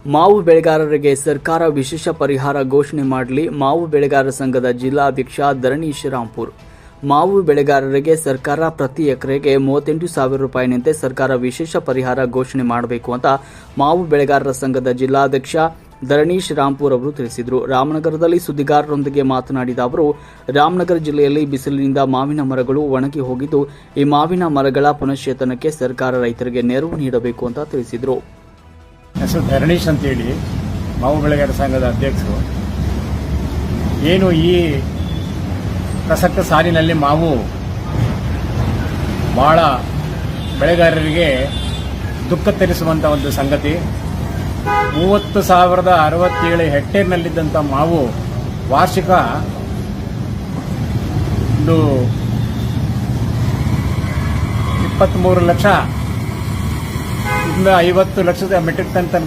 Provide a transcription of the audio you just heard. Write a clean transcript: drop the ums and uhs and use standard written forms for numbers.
ಮಾವು ಬೆಳೆಗಾರರಿಗೆ ಸರ್ಕಾರ ವಿಶೇಷ ಪರಿಹಾರ ಘೋಷಣೆ ಮಾಡಲಿ. ಮಾವು ಬೆಳೆಗಾರರ ಸಂಘದ ಜಿಲ್ಲಾಧ್ಯಕ್ಷ ಧರಣೀಶ್ ರಾಂಪುರ್. ಮಾವು ಬೆಳೆಗಾರರಿಗೆ ಸರ್ಕಾರ ಪ್ರತಿ ಎಕರೆಗೆ 38,000 ರೂಪಾಯಿನಂತೆ ಸರ್ಕಾರ ವಿಶೇಷ ಪರಿಹಾರ ಘೋಷಣೆ ಮಾಡಬೇಕು ಅಂತ ಮಾವು ಬೆಳೆಗಾರರ ಸಂಘದ ಜಿಲ್ಲಾಧ್ಯಕ್ಷ ಧರಣೀಶ್ ರಾಂಪುರ್ ಅವರು ತಿಳಿಸಿದರು. ರಾಮನಗರದಲ್ಲಿ ಸುದ್ದಿಗಾರರೊಂದಿಗೆ ಮಾತನಾಡಿದ ಅವರು, ರಾಮನಗರ ಜಿಲ್ಲೆಯಲ್ಲಿ ಬಿಸಿಲಿನಿಂದ ಮಾವಿನ ಮರಗಳು ಒಣಗಿ ಹೋಗಿದ್ದು, ಈ ಮಾವಿನ ಮರಗಳ ಪುನಶ್ಚೇತನಕ್ಕೆ ಸರ್ಕಾರ ರೈತರಿಗೆ ನೆರವು ನೀಡಬೇಕು ಅಂತ ತಿಳಿಸಿದರು. ಹೆಸರು ಧರಣೀಶ್ ಅಂತೇಳಿ ಮಾವು ಬೆಳೆಗಾರರ ಸಂಘದ ಅಧ್ಯಕ್ಷರು. ಏನು ಈ ಪ್ರಸಕ್ತ ಸಾಲಿನಲ್ಲಿ ಮಾವು ಬಹಳ ಬೆಳೆಗಾರರಿಗೆ ದುಃಖ ತರಿಸುವಂಥ ಒಂದು ಸಂಗತಿ. 30,067 ಹೆಕ್ಟೇರ್ನಲ್ಲಿದ್ದಂಥ ಮಾವು ವಾರ್ಷಿಕ ಒಂದು 23 ಲಕ್ಷ ಇಂದ 50 ಲಕ್ಷದ ಮೆಟ್ರಿಕ್ ಟನ್